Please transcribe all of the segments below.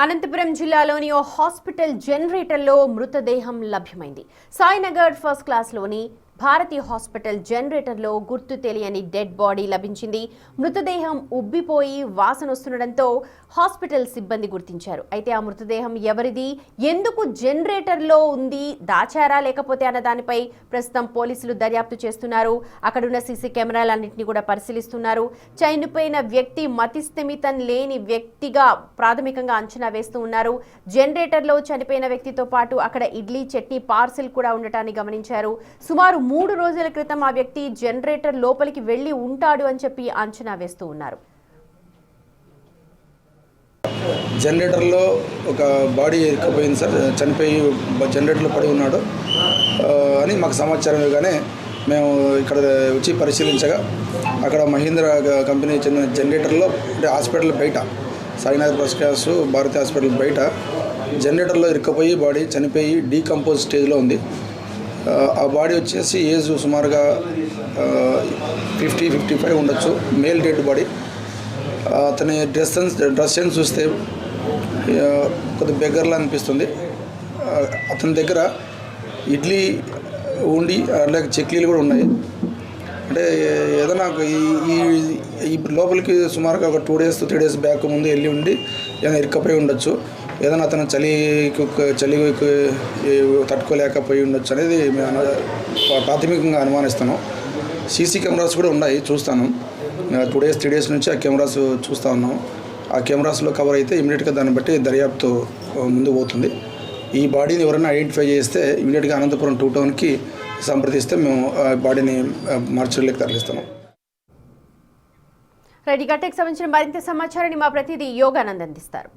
అనంతపురం జిల్లాలోని ఓ హాస్పిటల్ జనరేటర్లో మృతదేహం లభ్యమైంది. Sainagar first క్లాస్లోని Bharati hospital జనరేటర్లో గుర్తు తెలియని డెడ్ బాడీ లభించింది. మృతదేహం ఉబ్బిపోయి వాసన వస్తుండటంతో హాస్పిటల్ సిబ్బంది గుర్తించారు. అయితే ఆ మృతదేహం ఎవరిది, ఎందుకు జనరేటర్లో ఉంది, దాచారా లేకపోతే అన్న దానిపై ప్రస్తుతం పోలీసులు దర్యాప్తు చేస్తున్నారు. అక్కడున్న సీసీ కెమెరాలన్నింటినీ కూడా పరిశీలిస్తున్నారు. చనిపోయిన వ్యక్తి మతిస్థిమితం లేని వ్యక్తిగా ప్రాథమికంగా అంచనా వేస్తూ ఉన్నారు. జనరేటర్లో చనిపోయిన వ్యక్తితో పాటు అక్కడ ఇడ్లీ చట్నీ పార్సిల్ కూడా ఉండటాన్ని గమనించారు. సుమారు 3 రోజుల క్రితం ఆ వ్యక్తి జనరేటర్ లోపలికి వెళ్లి ఉంటాడు అని చెప్పి అంచనా వేస్తూ ఉన్నారు. జనరేటర్లో ఒక బాడీ ఎక్కిపోయింది సార్, చనిపోయి జనరేటర్లో పడి ఉన్నాడు అని మాకు సమాచారం ఇవ్వగానే మేము ఇక్కడ వచ్చి పరిశీలించగా అక్కడ మహీంద్రా కంపెనీ చెందిన జనరేటర్లో అంటే హాస్పిటల్ బయట Sainagar first class Bharathi hospital బయట జనరేటర్లో ఇరుక్కుపోయి బాడీ చనిపోయి డీకంపోజ్ స్టేజ్లో ఉంది. ఆ బాడీ వచ్చేసి ఏజ్ సుమారుగా 50-55 ఉండొచ్చు. Male dead body. అతని డ్రెస్ సెన్స్ చూస్తే కొద్దిగా బెగ్గర్లా అనిపిస్తుంది. అతని దగ్గర ఇడ్లీ ఉండి అలాగే చెక్లీలు కూడా ఉన్నాయి. అంటే ఏదైనా ఈ లోపలికి సుమారుగా ఒక 2 days 3 days బ్యాక్ ముందు వెళ్ళి ఉండి ఏదైనా ఇరుక్కపోయి ఉండొచ్చు. ఏదైనా అతను చలికి తట్టుకోలేకపోయి ఉండొచ్చు అనేది మేము ప్రాథమికంగా అనుమానిస్తున్నాం. సీసీ కెమెరాస్ కూడా ఉన్నాయి, చూస్తాను. 2 days 3 days నుంచి ఆ కెమెరాస్ చూస్తూ ఉన్నాం. ఆ కెమెరాస్లో కవర్ అయితే ఇమీడియట్గా దాన్ని బట్టి దర్యాప్తు ముందుకు పోతుంది. ఈ బాడీని ఎవరైనా ఐడెంటిఫై చేస్తే ఇమీడియట్గా అనంతపురం 2 టౌన్కి సంప్రదిస్తే మేము ఆ బాడీని మార్చురీలోకి తరలిస్తున్నాం. రైట్, ఘటనకు సంబంధించిన మరింత సమాచారాన్ని మా ప్రతినిధి యోగానంద్ అందిస్తారు.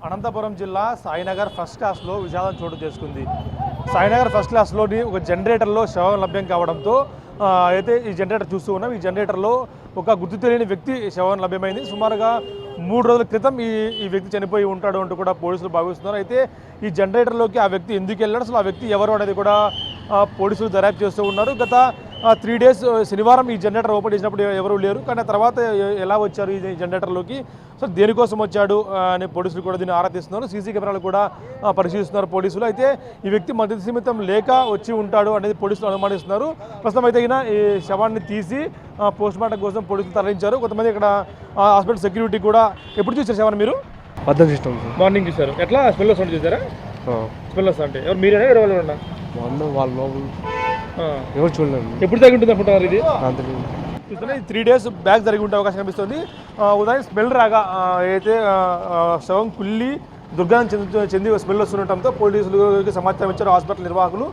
అనంతపురం జిల్లా సాయినగర్ ఫస్ట్ క్లాస్లో విషాదం చోటు చేసుకుంది. సాయినగర్ ఫస్ట్ క్లాస్లోని ఒక జనరేటర్లో శవం లభ్యం కావడంతో అయితే ఈ జనరేటర్ చూస్తూ ఉన్నాం. ఈ జనరేటర్లో ఒక గుర్తు తెలియని వ్యక్తి శవం లభ్యమైంది. సుమారుగా 3 రోజుల క్రితం ఈ వ్యక్తి చనిపోయి ఉంటాడు అంటూ కూడా పోలీసులు భావిస్తున్నారు. అయితే ఈ జనరేటర్లోకి ఆ వ్యక్తి ఎందుకు వెళ్ళాడు, అసలు ఆ వ్యక్తి ఎవరు అనేది కూడా పోలీసులు దర్యాప్తు చేస్తూ ఉన్నారు. గత 3 days శనివారం ఈ జనరేటర్ ఓపెన్ చేసినప్పుడు ఎవరు లేరు, కానీ తర్వాత ఎలా వచ్చారు ఈ జనరేటర్లోకి, సో దేనికోసం వచ్చాడు అని పోలీసులు కూడా దీన్ని ఆరా తీస్తున్నారు. సీసీ కెమెరాలు కూడా పరిశీలిస్తున్నారు పోలీసులు. అయితే ఈ వ్యక్తి మతిస్థిమితం లేక వచ్చి ఉంటాడు అనేది పోలీసులు అనుమానిస్తున్నారు. ప్రస్తుతం అయితే ఈ శవాన్ని తీసి పోస్ట్మార్టం కోసం పోలీసులు తరలించారు. కొంతమంది ఇక్కడ హాస్పిటల్ సెక్యూరిటీ కూడా. ఎప్పుడు చూసారు శవాన్ని మీరు? మార్నింగ్ చూసారు. ఎట్లా స్మెల్ వస్తుంది చూసారా? స్మెల్ వస్తా అంటే ఎవరు మీరేనా ఎవరు వాళ్ళు ఎవరు చూడలేదు. ఎప్పుడు తగ్గి ఉంటుంది అనుకుంటున్నారు? ఇది చూస్తున్నా 3 days బ్యాక్ జరిగి ఉండే అవకాశం కనిపిస్తుంది. ఉదయం స్మెల్ రాగా అయితే శవం కుళ్ళి దుర్గంధం చెంది స్మెల్ వస్తుండటంతో పోలీసులకు సమాచారం ఇచ్చారు హాస్పిటల్ నిర్వాహకులు.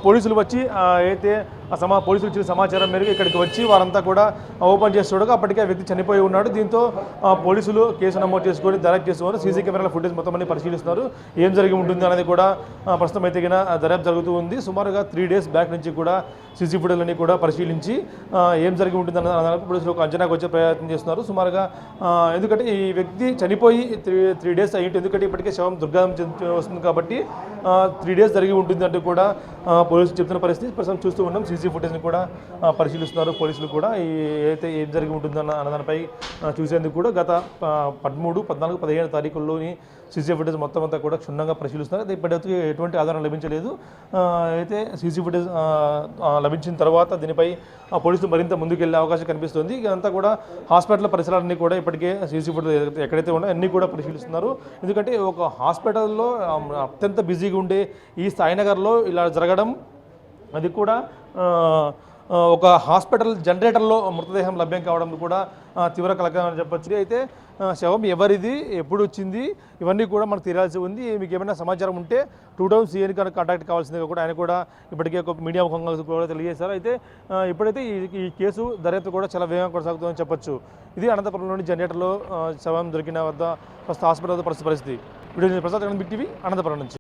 పోలీసులు వచ్చి అయితే పోలీసులు ఇచ్చిన సమాచారం మేరకు ఇక్కడికి వచ్చి వారంతా కూడా ఓపెన్ చేసి చూడగా అప్పటికే వ్యక్తి చనిపోయి ఉన్నాడు. దీంతో పోలీసులు కేసు నమోదు చేసుకొని దర్యాప్తు చేస్తున్నారు. సీసీ కెమెరాల ఫుటేజ్ మొత్తం అన్ని పరిశీలిస్తున్నారు. ఏం జరిగి ఉంటుంది అనేది కూడా ప్రస్తుతం అయితే దర్యాప్తు జరుగుతూ ఉంది. సుమారుగా 3 days బ్యాక్ నుంచి కూడా సీసీ ఫుటేజ్ అన్ని కూడా పరిశీలించి ఏం జరిగి ఉంటుంది అన్న పోలీసులు ఒక అంచనాకు వచ్చే ప్రయత్నం చేస్తున్నారు. సుమారుగా ఎందుకంటే ఈ వ్యక్తి చనిపోయి 3 days అయ్యింది, ఎందుకంటే ఇప్పటికే శవం దుర్గంధం వస్తుంది కాబట్టి 3 days జరిగి ఉంటుంది అంటూ కూడా పోలీసులు చెప్తున్న పరిస్థితి ప్రస్తుతం చూస్తూ ఉన్నాం. సీసీ ఫుటేజ్ని కూడా పరిశీలిస్తున్నారు పోలీసులు కూడా. అయితే ఏం జరిగి ఉంటుందన్న అన్నదానిపై చూసేందుకు కూడా గత 13, 14, 15 తారీఖుల్లోని సీసీ ఫుటేజ్ మొత్తం అంతా కూడా క్షుణ్ణంగా పరిశీలిస్తున్నారు. అయితే ఇప్పటివరకు ఎటువంటి ఆధారం లభించలేదు. అయితే సీసీ ఫుటేజ్ లభించిన తర్వాత దీనిపై పోలీసులు మరింత ముందుకెళ్లే అవకాశం కనిపిస్తుంది. ఇదంతా కూడా హాస్పిటల్ పరిసరాలన్నీ కూడా ఇప్పటికే సీసీ ఫుటేజ్ ఎక్కడైతే ఉన్నాయో అన్నీ కూడా పరిశీలిస్తున్నారు. ఎందుకంటే ఒక హాస్పిటల్లో అత్యంత బిజీగా ఉండే ఈ సాయినగర్లో ఇలా జరగడం, అది కూడా ఒక హాస్పిటల్ జనరేటర్లో మృతదేహం లభ్యం కావడం కూడా తీవ్ర కలకలం అని చెప్పొచ్చు. అయితే శవం ఎవరిది, ఎప్పుడు వచ్చింది, ఇవన్నీ కూడా మనకు తెలియాల్సి ఉంది. మీకు ఏమైనా సమాచారం ఉంటే 2 టౌన్ సీఎని కాంటాక్ట్ కావాల్సిందిగా కూడా ఆయన కూడా ఇప్పటికే ఒక మీడియా ముఖంగా కూడా తెలియజేశారు. అయితే ఇప్పుడైతే ఈ కేసు దర్యాప్తు కూడా చాలా వేగంగా కొనసాగుతుందని చెప్పొచ్చు. ఇది అనంతపురంలోని జనరేటర్లో శవం దొరికిన వద్ద ప్రస్తుత హాస్పిటల్ పరిస్థితి. Video Prasad big TV Anantapuram నుంచి.